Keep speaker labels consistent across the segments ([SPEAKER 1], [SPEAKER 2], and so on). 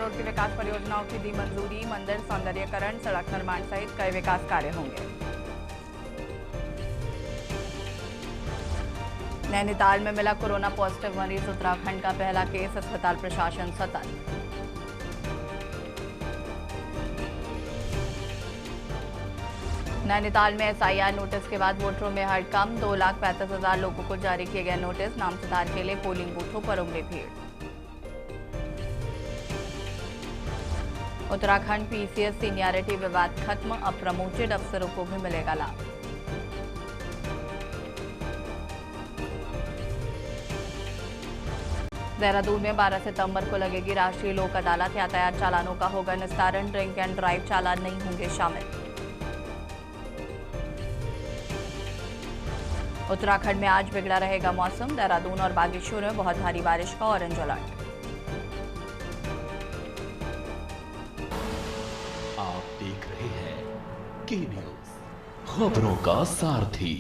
[SPEAKER 1] करोड़ की विकास परियोजनाओं की दी मंजूरी। मंदिर सौंदर्यीकरण, सड़क निर्माण सहित कई विकास कार्य होंगे। नैनीताल में मिला कोरोना पॉजिटिव मरीज, उत्तराखंड का पहला केस, अस्पताल प्रशासन सतर्क। नैनीताल में एसआईआर नोटिस के बाद वोटरों में हड़कंप, 2,35,000 लोगों को जारी किए गए नोटिस। नाम सुधार के लिए पोलिंग बूथों पर उमड़ी भीड़। उत्तराखंड पीसीएस सीनियरिटी विवाद खत्म, अब प्रमोटेड अफसरों को भी मिलेगा लाभ। देहरादून में 12 सितंबर को लगेगी राष्ट्रीय लोक अदालत। यातायात चालानों का होगा निस्तारण, ड्रिंक एंड ड्राइव चालान नहीं होंगे शामिल। उत्तराखंड में आज बिगड़ा रहेगा मौसम, देहरादून और बागेश्वर में बहुत भारी बारिश का ऑरेंज अलर्ट।
[SPEAKER 2] आप देख रहे हैं के न्यूज, खबरों का सारथी।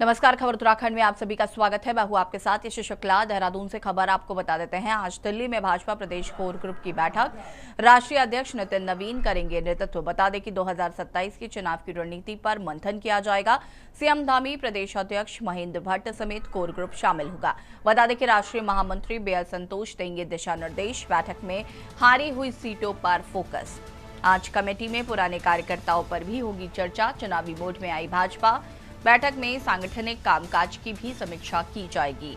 [SPEAKER 1] नमस्कार, खबर उत्तराखंड में आप सभी का स्वागत है। मैं हूं आपके साथ यश शुक्ला। देहरादून से खबर आपको बता देते हैं। आज दिल्ली में भाजपा प्रदेश कोर ग्रुप की बैठक, राष्ट्रीय अध्यक्ष नितिन नवीन करेंगे नेतृत्व। बता दें कि 2027 की चुनाव की रणनीति पर मंथन किया जाएगा। सीएम धामी, प्रदेश अध्यक्ष महेंद्र भट्ट समेत कोर ग्रुप शामिल होगा। बता दें कि राष्ट्रीय महामंत्री बीएल संतोष देंगे दिशा निर्देश। बैठक में हारी हुई सीटों पर फोकस। आज कमेटी में पुराने कार्यकर्ताओं पर भी होगी चर्चा। चुनावी मोड में आई भाजपा। बैठक में सांगठनिक कामकाज की भी समीक्षा की जाएगी।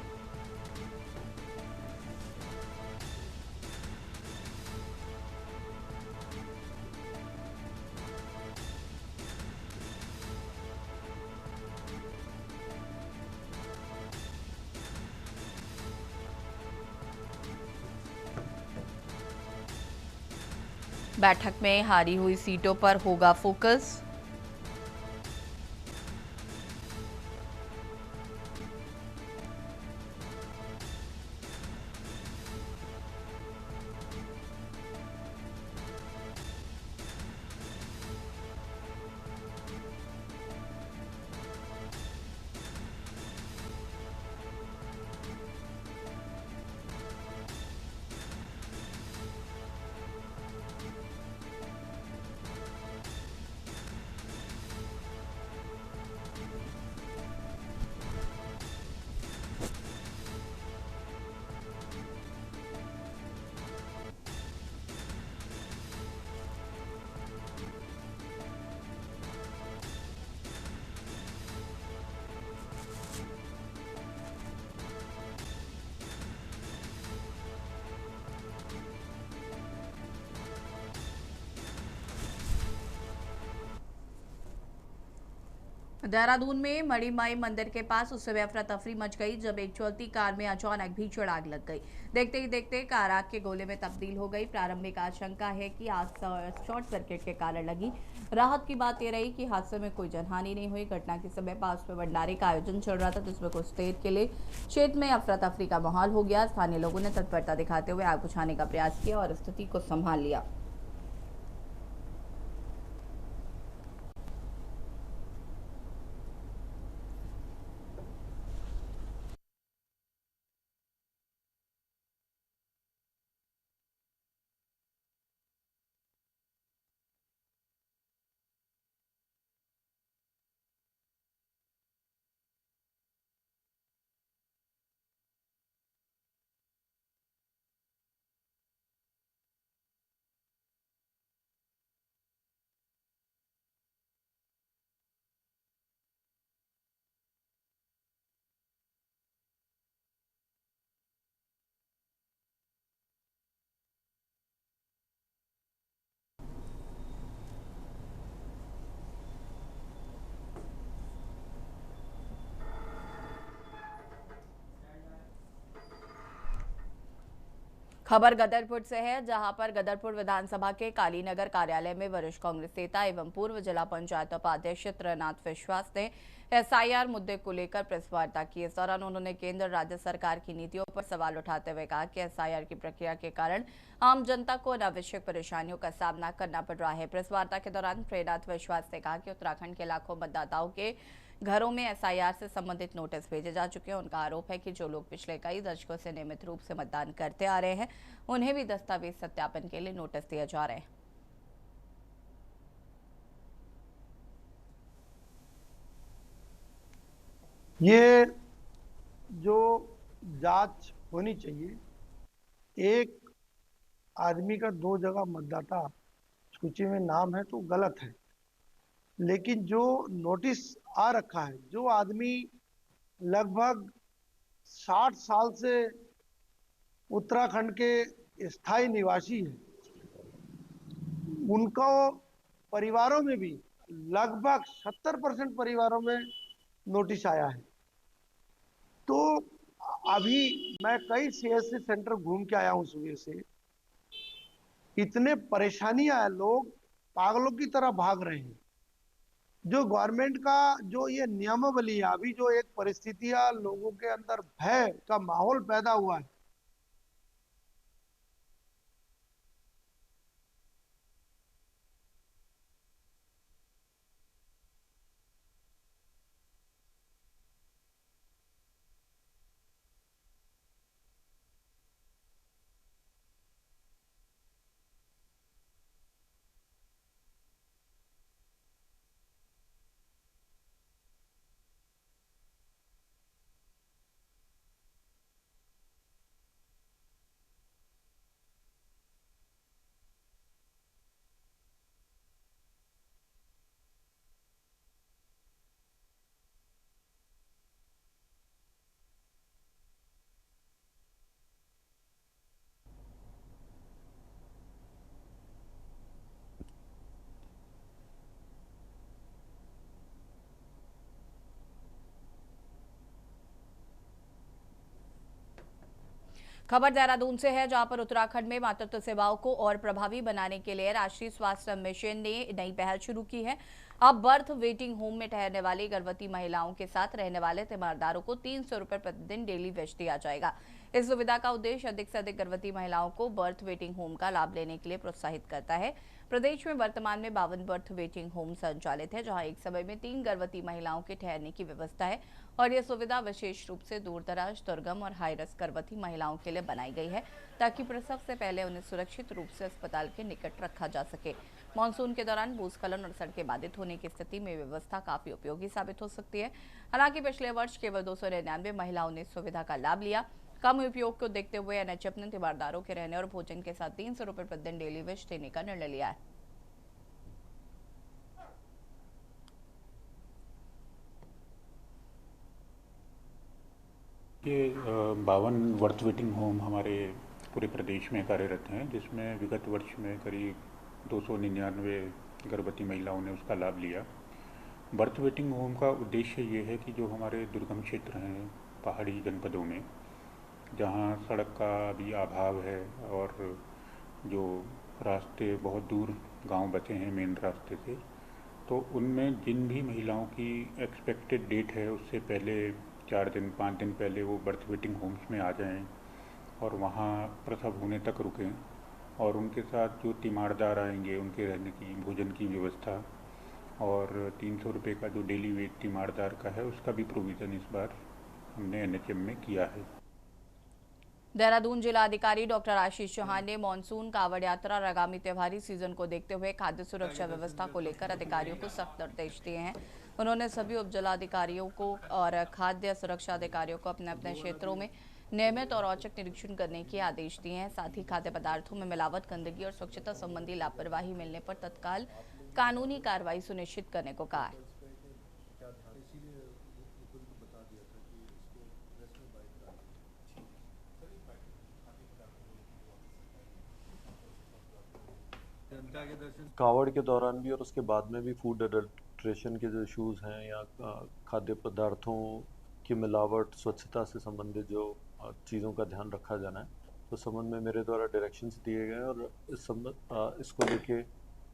[SPEAKER 1] बैठक में हारी हुई सीटों पर होगा फोकस। देहरादून में मणिमाई मंदिर के पास उस समय अफरा तफरी मच गई जब एक चलती कार में अचानक भीषण आग लग गई। देखते ही देखते कार आग के गोले में तब्दील हो गई। प्रारंभिक आशंका है कि आग शॉर्ट सर्किट के कारण लगी। राहत की बात यह रही कि हादसे में कोई जनहानि नहीं हुई। घटना के समय पास में भंडारे का आयोजन चल रहा था, जिसमें कुछ देर के लिए क्षेत्र में अफरा तफरी का माहौल हो गया। स्थानीय लोगों ने तत्परता दिखाते हुए आग बुझाने का प्रयास किया और स्थिति को संभाल लिया। खबर गदरपुर से है, जहां पर गदरपुर विधानसभा के कालीनगर कार्यालय में वरिष्ठ कांग्रेस नेता एवं पूर्व जिला पंचायत उपाध्यक्ष त्रिनाथ विश्वास ने एसआईआर मुद्दे को लेकर प्रेस वार्ता की। इस दौरान उन्होंने केंद्र राज्य सरकार की नीतियों पर सवाल उठाते हुए कहा कि एसआईआर की प्रक्रिया के कारण आम जनता को अनावश्यक परेशानियों का सामना करना पड़ रहा है। प्रेस वार्ता के दौरान त्रिनाथ विश्वास ने कहा कि उत्तराखंड के लाखों मतदाताओं के घरों में एसआईआर से संबंधित नोटिस भेजे जा चुके हैं। उनका आरोप है कि जो लोग पिछले कई दशकों से नियमित रूप से मतदान करते आ रहे हैं, उन्हें भी दस्तावेज सत्यापन के लिए नोटिस दिए जा रहे हैं।
[SPEAKER 3] ये जो जांच होनी चाहिए, एक आदमी का 2 जगह मतदाता सूची में नाम है तो गलत है, लेकिन जो नोटिस आ रखा है, जो आदमी लगभग 60 साल से उत्तराखंड के स्थायी निवासी है, उनको परिवारों में भी लगभग 70% परिवारों में नोटिस आया है। तो अभी मैं कई सीएससी सेंटर घूम के आया हूं सुबह से, इतने परेशानियां है, लोग पागलों की तरह भाग रहे हैं। जो गवर्नमेंट का जो ये नियमावली है, अभी जो एक परिस्थितियां लोगों के अंदर भय का माहौल पैदा हुआ है,
[SPEAKER 1] खबर देहरादून से है, जहां पर उत्तराखंड में मातृत्व सेवाओं को और प्रभावी बनाने के लिए राष्ट्रीय स्वास्थ्य मिशन ने नई पहल शुरू की है। अब बर्थ वेटिंग होम में ठहरने वाली गर्भवती महिलाओं के साथ रहने वाले तीमारदारों को 300 रुपए प्रतिदिन डेली वेज दिया जाएगा। इस सुविधा का उद्देश्य अधिक से अधिक गर्भवती महिलाओं को बर्थ वेटिंग होम का लाभ लेने के लिए प्रोत्साहित करता है। प्रदेश में वर्तमान में 52 बर्थ वेटिंग होम संचालित है, जहां एक समय में 3 गर्भवती महिलाओं के ठहरने की व्यवस्था है और यह सुविधा विशेष रूप से दूरदराज, दुर्गम और हाई रिस्क गर्भवती महिलाओं के लिए बनाई गई है, ताकि प्रसव से पहले उन्हें सुरक्षित रूप से अस्पताल के निकट रखा जा सके। मानसून के दौरान भूस्खलन और सड़कें बाधित होने की स्थिति में व्यवस्था काफी उपयोगी साबित हो सकती है। हालांकि पिछले वर्ष केवल 299 महिलाओं ने इस सुविधा का लाभ लिया। कम उपयोग को देखते हुए एनएचएफ ने तीमारदारों के रहने और भोजन के साथ 300 रुपए प्रतिदिन डेली वेज देने का निर्णय लिया है।
[SPEAKER 4] ये 52 बर्थ वेटिंग होम हमारे पूरे प्रदेश में कार्यरत हैं, जिसमें विगत वर्ष में करीब 299 गर्भवती महिलाओं ने उसका लाभ लिया। बर्थ वेटिंग होम का उद्देश्य ये है कि जो हमारे दुर्गम क्षेत्र हैं, पहाड़ी जनपदों में, जहाँ सड़क का भी अभाव है और जो रास्ते बहुत दूर गांव बचे हैं मेन रास्ते से, तो उनमें जिन भी महिलाओं की एक्सपेक्टेड डेट है उससे पहले 4 दिन 5 दिन पहले वो बर्थ वेटिंग होम्स में आ जाएं और वहाँ प्रसव होने तक रुकें, और उनके साथ जो तीमारदार आएंगे उनके रहने की, भोजन की व्यवस्था और 300 रुपये का जो डेली वेज तीमारदार का है उसका भी प्रोविज़न इस बार हमने एनएचएम में किया है।
[SPEAKER 1] देहरादून जिला अधिकारी डॉक्टर आशीष चौहान ने मानसून कांवड़ यात्रा और आगामी त्योहारी सीजन को देखते हुए खाद्य सुरक्षा व्यवस्था को लेकर अधिकारियों को सख्त निर्देश दिए हैं। उन्होंने सभी उप जिलाधिकारियों को और खाद्य सुरक्षा अधिकारियों को अपने अपने क्षेत्रों में नियमित और औचक निरीक्षण करने के आदेश दिए हैं। साथ ही खाद्य पदार्थों में मिलावट, गंदगी और स्वच्छता संबंधी लापरवाही मिलने पर तत्काल कानूनी कार्रवाई सुनिश्चित करने को कहा है।
[SPEAKER 5] कावड़ के दौरान भी और उसके बाद में भी फूड एडल्ट्रेशन के जो इश्यूज़ हैं या खाद्य पदार्थों की मिलावट, स्वच्छता से संबंधित जो चीज़ों का ध्यान रखा जाना है, तो संबंध में मेरे द्वारा डायरेक्शंस दिए गए हैं। और इसको लेके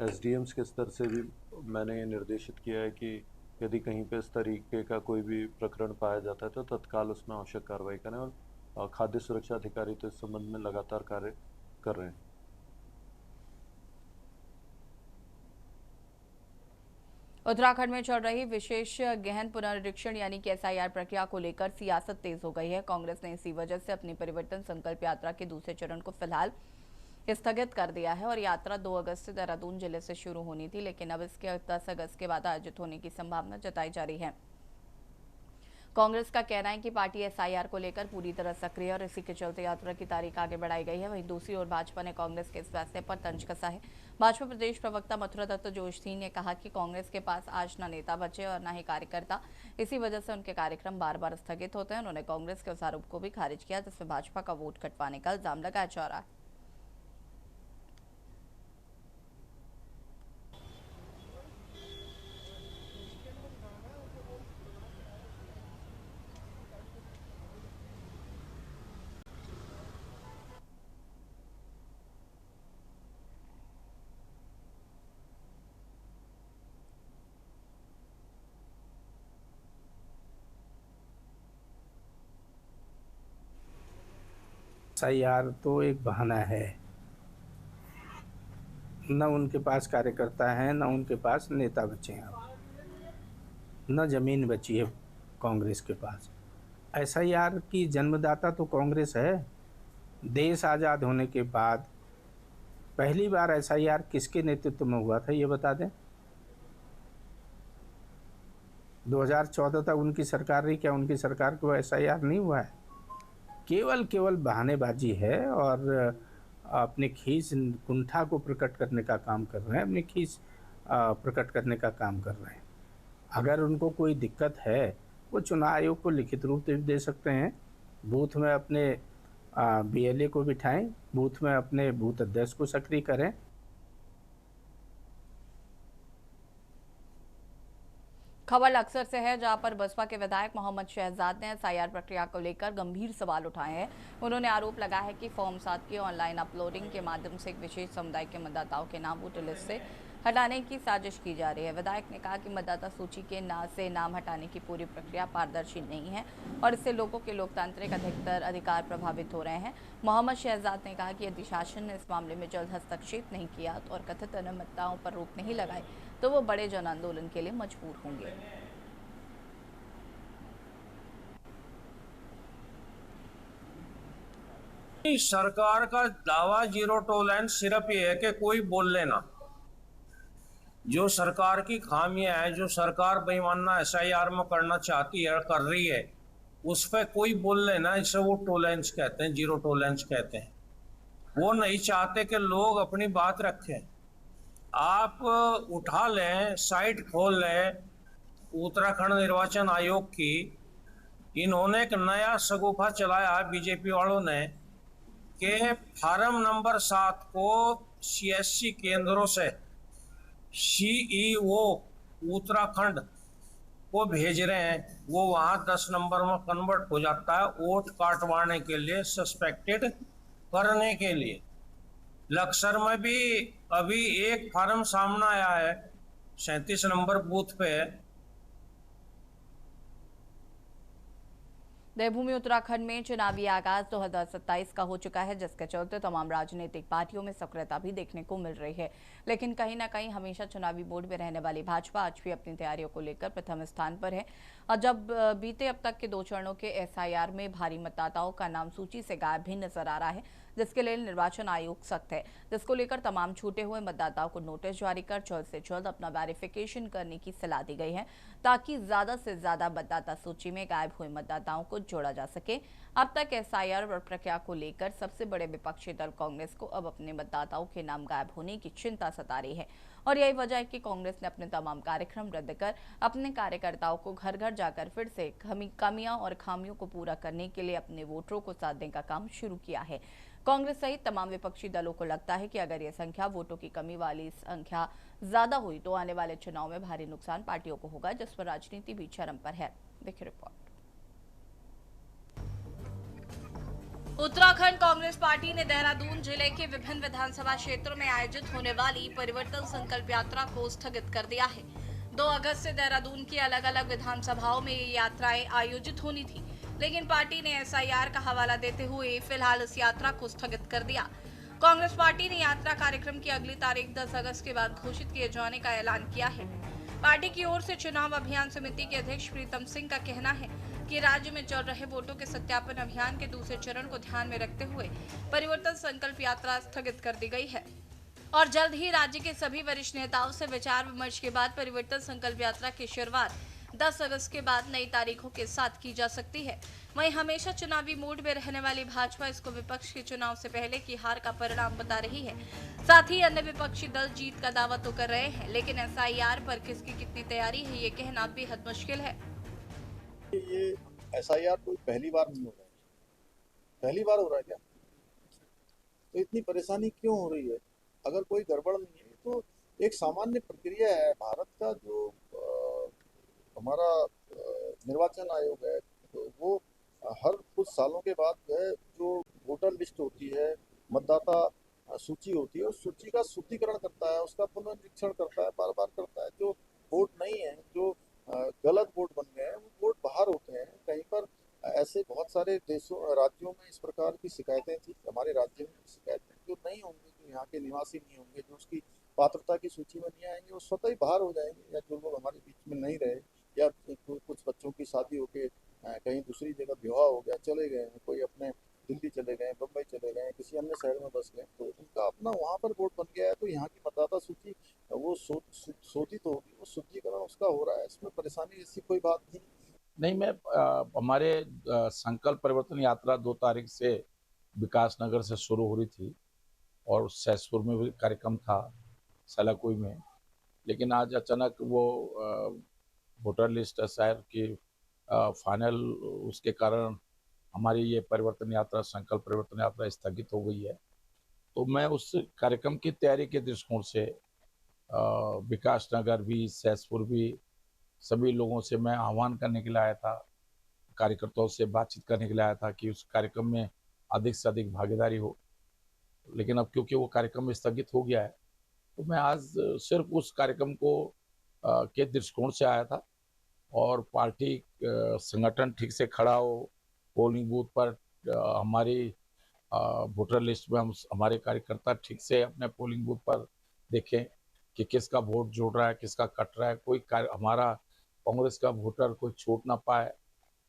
[SPEAKER 5] एसडीएम्स के स्तर से भी मैंने निर्देशित किया है कि यदि कहीं पे इस तरीके का कोई भी प्रकरण पाया जाता है तो तत्काल उसमें आवश्यक कार्रवाई करें। और खाद्य सुरक्षा अधिकारी तो इस संबंध में लगातार कार्य कर रहे हैं।
[SPEAKER 1] उत्तराखंड में चल रही विशेष गहन पुनरीक्षण यानी कि एसआईआर प्रक्रिया को लेकर सियासत तेज हो गई है। कांग्रेस ने इसी वजह से अपनी परिवर्तन संकल्प यात्रा के दूसरे चरण को फिलहाल स्थगित कर दिया है और यात्रा 2 अगस्त से देहरादून जिले से शुरू होनी थी, लेकिन अब इसके 10 अगस्त के बाद आयोजित होने की संभावना जताई जा रही है। कांग्रेस का कहना है कि पार्टी एसआईआर को लेकर पूरी तरह सक्रिय और इसी के चलते यात्रा की तारीख आगे बढ़ाई गई है। वहीं दूसरी ओर भाजपा ने कांग्रेस के इस फैसले पर तंज कसा है। भाजपा प्रदेश प्रवक्ता मथुरा दत्त जोशी ने कहा कि कांग्रेस के पास आज न नेता बचे और न ही कार्यकर्ता, इसी वजह से उनके कार्यक्रम बार बार स्थगित होते हैं। उन्होंने कांग्रेस के उस आरोप को भी खारिज किया जिसमें भाजपा का वोट कटवाने का इल्जाम लगाया जा रहा है।
[SPEAKER 6] एसआईआर तो एक बहाना है, न उनके पास कार्यकर्ता हैं, न उनके पास नेता बचे हैं, न जमीन बची है कांग्रेस के पास। एसआईआर की जन्मदाता तो कांग्रेस है। देश आज़ाद होने के बाद पहली बार एसआईआर किसके नेतृत्व में हुआ था ये बता दें। 2014 तक उनकी सरकार रही, क्या उनकी सरकार को एसआईआर नहीं हुआ है? केवल बहानेबाजी है और अपने खीस कुंठा को प्रकट करने का काम कर रहे हैं, अपनी खीस प्रकट करने का काम कर रहे हैं। अगर उनको कोई दिक्कत है वो चुनाव आयोग को लिखित रूप से दे सकते हैं। बूथ में अपने बीएलए को बिठाएं, बूथ में अपने बूथ अध्यक्ष को सक्रिय करें।
[SPEAKER 1] खबर अक्सर से है, जहां पर बसपा के विधायक मोहम्मद शहजाद ने एसआईआर प्रक्रिया को लेकर गंभीर सवाल उठाए हैं। उन्होंने आरोप लगाया है कि फॉर्म 7 की ऑनलाइन अपलोडिंग के माध्यम से एक विशेष समुदाय के मतदाताओं के नाम वोटर लिस्ट से हटाने की साजिश की जा रही है। विधायक ने कहा कि मतदाता सूची के नाम हटाने की पूरी प्रक्रिया पारदर्शी नहीं है और इससे लोगों के लोकतांत्रिक अधिकार प्रभावित हो रहे हैं। मोहम्मद शहजाद ने कहा कि यदि शासन ने इस मामले में जल्द हस्तक्षेप नहीं किया और कथित अनियमितताओं पर रोक नहीं लगाई तो वो बड़े जन आंदोलन के लिए मजबूर होंगे।
[SPEAKER 7] सरकार का दावा जीरो टॉलरेंस सिर्फ ये है कि कोई बोल लेना। जो सरकार की खामियां है, जो सरकार बेईमाना एसआईआर में करना चाहती है, कर रही है, उस पर कोई बोल लेना, इसे वो टॉलरेंस कहते हैं, जीरो टॉलरेंस कहते हैं। वो नहीं चाहते कि लोग अपनी बात रखें। आप उठा लें, साइट खोल लें उत्तराखंड निर्वाचन आयोग की। इन्होंने एक नया शगुफा चलाया है बीजेपी वालों ने कि फार्म नंबर 7 को सीएससी केंद्रों से सीईओ उत्तराखंड को भेज रहे हैं। वो वहाँ 10 नंबर में कन्वर्ट हो जाता है वोट काटवाने के लिए, सस्पेक्टेड करने के लिए। लक्सर में भी अभी एक फार्म सामने आया है, 37 नंबर बूथ पे है।
[SPEAKER 1] देवभूमि उत्तराखंड में चुनावी आगाज 2027 का हो चुका है, जिसके चलते तमाम राजनीतिक पार्टियों में सक्रियता भी देखने को मिल रही है। लेकिन कहीं ना कहीं हमेशा चुनावी मोड में रहने वाली भाजपा आज भी अपनी तैयारियों को लेकर प्रथम स्थान पर है। और जब बीते अब तक के 2 चरणों के एसआईआर में भारी मतदाताओं का नाम सूची से गायब भी नजर आ रहा है, जिसके लिए निर्वाचन आयोग सख्त है, जिसको लेकर तमाम छूटे हुए मतदाताओं को नोटिस जारी कर जल्द से जल्द अपना वेरिफिकेशन करने की सलाह दी गई है, ताकि ज्यादा से ज्यादा मतदाता सूची में गायब हुए मतदाताओं को जोड़ा जा सके। अब तक एसआईआर प्रक्रिया को लेकर सबसे बड़े विपक्षी दल कांग्रेस को अब अपने मतदाताओं के नाम गायब होने की चिंता सता रही है और यही वजह है कि कांग्रेस ने अपने तमाम कार्यक्रम रद्द कर अपने कार्यकर्ताओं को घर घर जाकर फिर से कमियां और खामियों को पूरा करने के लिए अपने वोटरों को साधने का काम शुरू किया है। कांग्रेस सहित तमाम विपक्षी दलों को लगता है कि अगर यह संख्या वोटों की कमी वाली संख्या ज्यादा हुई तो आने वाले चुनाव में भारी नुकसान पार्टियों को होगा, जिस पर राजनीति भी चरम पर है। देखिए रिपोर्ट। उत्तराखंड कांग्रेस पार्टी ने देहरादून जिले के विभिन्न विधानसभा क्षेत्रों में आयोजित होने वाली परिवर्तन संकल्प यात्रा को स्थगित कर दिया है। 2 अगस्त से देहरादून की अलग अलग विधानसभाओं में ये यात्राएं आयोजित होनी थी, लेकिन पार्टी ने एसआईआर का हवाला देते हुए फिलहाल इस यात्रा को स्थगित कर दिया। कांग्रेस पार्टी ने यात्रा कार्यक्रम की अगली तारीख 10 अगस्त के बाद घोषित किए जाने का ऐलान किया है। पार्टी की ओर से चुनाव अभियान समिति के अध्यक्ष प्रीतम सिंह का कहना है कि राज्य में चल रहे वोटों के सत्यापन अभियान के दूसरे चरण को ध्यान में रखते हुए परिवर्तन संकल्प यात्रा स्थगित कर दी गई है और जल्द ही राज्य के सभी वरिष्ठ नेताओं से विचार विमर्श के बाद परिवर्तन संकल्प यात्रा की शुरुआत 10 अगस्त के बाद नई तारीखों के साथ की जा सकती है। वहीं हमेशा चुनावी मूड में रहने वाली भाजपा इसको विपक्ष के चुनाव से पहले की हार का परिणाम बता रही है। साथ ही अन्य विपक्षी दल जीत का दावा तो कर रहे हैं, लेकिन एसआईआर पर किसकी कितनी तैयारी है ये कहना बेहद मुश्किल है।
[SPEAKER 8] ये एसआईआर कोई पहली बार नहीं हो रहा है, पहली बार हो रहा है क्या? तो इतनी परेशानी क्यों हो रही है? अगर कोई गड़बड़ नहीं है तो एक सामान्य प्रक्रिया है। भारत का जो हमारा निर्वाचन आयोग है तो वो हर कुछ सालों के बाद जो है जो वोटर लिस्ट होती है, मतदाता सूची होती है, उस सूची का शुद्धिकरण करता है, उसका पुनर्निरीक्षण करता है, बार बार करता है। जो वोट नहीं है, जो गलत वोट बन गए हैं, वो वोट बाहर होते हैं। कहीं पर ऐसे बहुत सारे देशों राज्यों में इस प्रकार की शिकायतें थी, हमारे राज्य में शिकायतें जो नहीं होंगी, जो यहाँ के निवासी नहीं होंगे, जो उसकी पात्रता की सूची में नहीं आएंगे, वो स्वतः ही बाहर हो जाएंगे। या जो लोग हमारे बीच में नहीं रहे, या कुछ बच्चों की शादी होके कहीं दूसरी जगह विवाह हो गया, चले गए हैं, कोई अपने दिल्ली चले गए, बम्बई चले गए, किसी अन्य शहर में बस गए, तो उनका अपना वहाँ पर वोट बन गया है। तो यहाँ की मतदाता सूची वो शोधित होगी, वो शुद्धिकरण उसका हो रहा है, इसमें परेशानी ऐसी कोई बात नहीं।
[SPEAKER 9] मैं हमारे संकल्प परिवर्तन यात्रा 2 तारीख से विकास नगर से शुरू हो रही थी और सहसपुर में भी कार्यक्रम था, सलाकुई में, लेकिन आज अचानक वो वोटर लिस्ट एसआईआर की फाइनल उसके कारण हमारी ये परिवर्तन यात्रा, संकल्प परिवर्तन यात्रा स्थगित हो गई है। तो मैं उस कार्यक्रम की तैयारी के दृष्टिकोण से विकास नगर भी, सहसपुर भी, सभी लोगों से मैं आह्वान करने के लिए आया था, कार्यकर्ताओं से बातचीत करने के लिए आया था कि उस कार्यक्रम में अधिक से अधिक भागीदारी हो। लेकिन अब क्योंकि वो कार्यक्रम स्थगित हो गया है तो मैं आज सिर्फ उस कार्यक्रम को के दृष्टिकोण से आया था और पार्टी संगठन ठीक से खड़ा हो, पोलिंग बूथ पर हमारी वोटर लिस्ट में हम हमारे कार्यकर्ता ठीक से अपने पोलिंग बूथ पर देखें कि किसका वोट जुड़ रहा है, किसका कट रहा है, कोई हमारा कांग्रेस का वोटर कोई छूट ना पाए।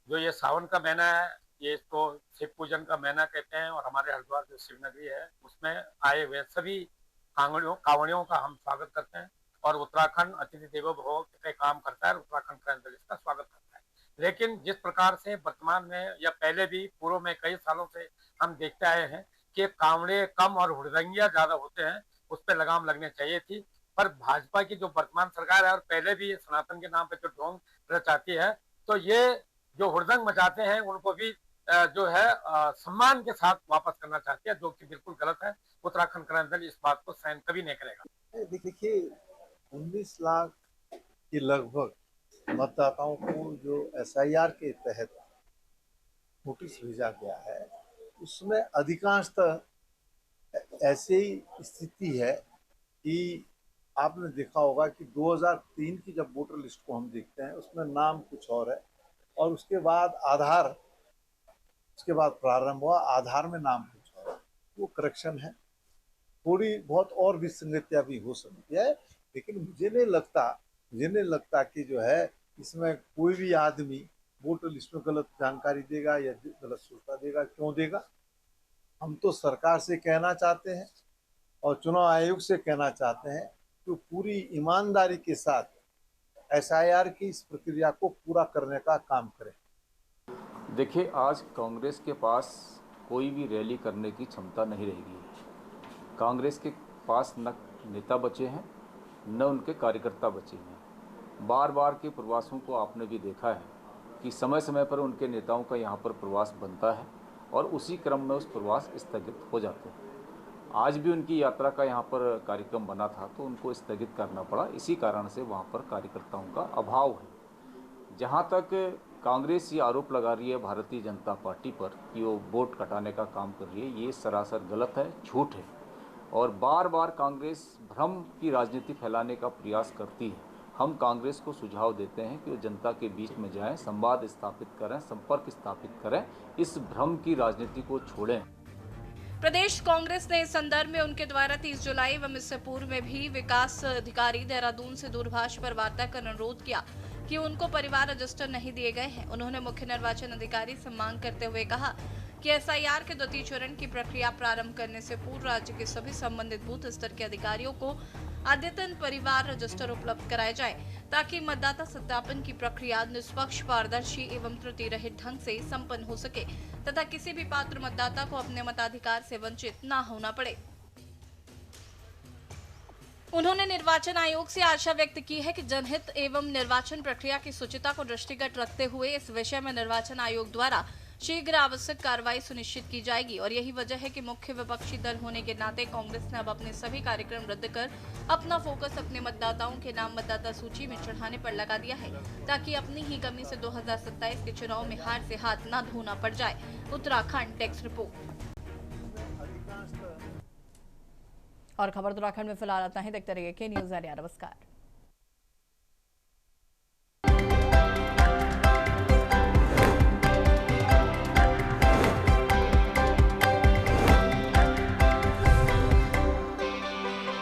[SPEAKER 7] जो ये सावन का महीना है, ये इसको शिव पूजन का महीना कहते हैं और हमारे हरिद्वार जो शिव नगरी है उसमें आए हुए सभी कांवड़ियों का हम स्वागत करते हैं और उत्तराखंड अतिथि देवो भव का काम करता है, उत्तराखंड का अंदर इसका स्वागत करता है। लेकिन जिस प्रकार से वर्तमान में या पहले भी पूर्व में कई सालों से हम देखते आए हैं कि कांवड़े कम और हुड़दंगियां ज्यादा होते हैं, उस पर लगाम लगनी चाहिए थी। पर भाजपा की जो वर्तमान सरकार है और पहले भी सनातन के नाम पे जो ढोंग रचाती है, तो ये जो हुड़दंग मचाते हैं उनको भी जो है सम्मान के साथ वापस करना चाहती है, जो कि बिल्कुल गलत है। उत्तराखंड क्रांति दल इस बात को सहन कभी नहीं करेगा।
[SPEAKER 8] देखिए 19 लाख के लगभग मतदाताओं को जो एसआईआर के तहत नोटिस भेजा गया है, उसमें अधिकांशतः ऐसी स्थिति है कि आपने देखा होगा कि 2003 की जब वोटर लिस्ट को हम देखते हैं उसमें नाम कुछ और है और उसके बाद आधार, उसके बाद प्रारंभ हुआ, आधार में नाम कुछ और है, वो करेक्शन है। थोड़ी बहुत और विसंगतियां भी हो सकती है, लेकिन मुझे नहीं लगता कि जो है इसमें कोई भी आदमी वोटर लिस्ट में गलत जानकारी देगा या गलत सूचना देगा। क्यों देगा? हम तो सरकार से कहना चाहते हैं और चुनाव आयोग से कहना चाहते हैं कि पूरी ईमानदारी के साथ एसआईआर की इस प्रक्रिया को पूरा करने का काम करें।
[SPEAKER 10] देखिए, आज कांग्रेस के पास कोई भी रैली करने की क्षमता नहीं रहेगी। कांग्रेस के पास न नेता बचे हैं, न उनके कार्यकर्ता बचे हैं। बार बार के प्रवासों को आपने भी देखा है कि समय समय पर उनके नेताओं का यहाँ पर प्रवास बनता है और उसी क्रम में उस प्रवास स्थगित हो जाते हैं। आज भी उनकी यात्रा का यहाँ पर कार्यक्रम बना था तो उनको स्थगित करना पड़ा। इसी कारण से वहाँ पर कार्यकर्ताओं का अभाव है। जहाँ तक कांग्रेस ये आरोप लगा रही है भारतीय जनता पार्टी पर कि वो वोट कटाने का काम कर रही है, ये सरासर गलत है, झूठ है और बार बार कांग्रेस भ्रम की राजनीति फैलाने का प्रयास करती है। हम कांग्रेस को सुझाव देते हैं कि वो जनता के बीच में जाएं, संवाद स्थापित करें, संपर्क स्थापित करें, इस भ्रम की राजनीति को छोड़ें।
[SPEAKER 1] प्रदेश कांग्रेस ने इस संदर्भ में उनके द्वारा 30 जुलाई एवं इससे पूर्व में भी विकास अधिकारी देहरादून से दूरभाष पर वार्ता कर अनुरोध किया कि उनको परिवार रजिस्टर नहीं दिए गए हैं। उन्होंने मुख्य निर्वाचन अधिकारी से मांग करते हुए कहा कि एसआईआर के द्वितीय चरण की प्रक्रिया प्रारंभ करने से पूर्व राज्य के सभी संबंधित बूथ स्तर के अधिकारियों को अद्यतन परिवार रजिस्टर उपलब्ध कराए जाए, ताकि मतदाता सत्यापन की प्रक्रिया निष्पक्ष, पारदर्शी एवं त्रुटि रहित ढंग से संपन्न हो सके तथा किसी भी पात्र मतदाता को अपने मताधिकार से वंचित न होना पड़े। उन्होंने निर्वाचन आयोग से आशा व्यक्त की है कि जनहित एवं निर्वाचन प्रक्रिया की शुचिता को दृष्टिगत रखते हुए इस विषय में निर्वाचन आयोग द्वारा शीघ्र आवश्यक कार्रवाई सुनिश्चित की जाएगी और यही वजह है कि मुख्य विपक्षी दल होने के नाते कांग्रेस ने अब अपने सभी कार्यक्रम रद्द कर अपना फोकस अपने मतदाताओं के नाम मतदाता सूची में चढ़ाने पर लगा दिया है, ताकि अपनी ही कमी से 2027 के चुनाव में हार से हाथ न धोना पड़ जाए। Uttarakhand desk report. और खबर उत्तराखंड में फिलहाल इतना ही। देखते रहिए के न्यूज़ इंडिया। नमस्कार।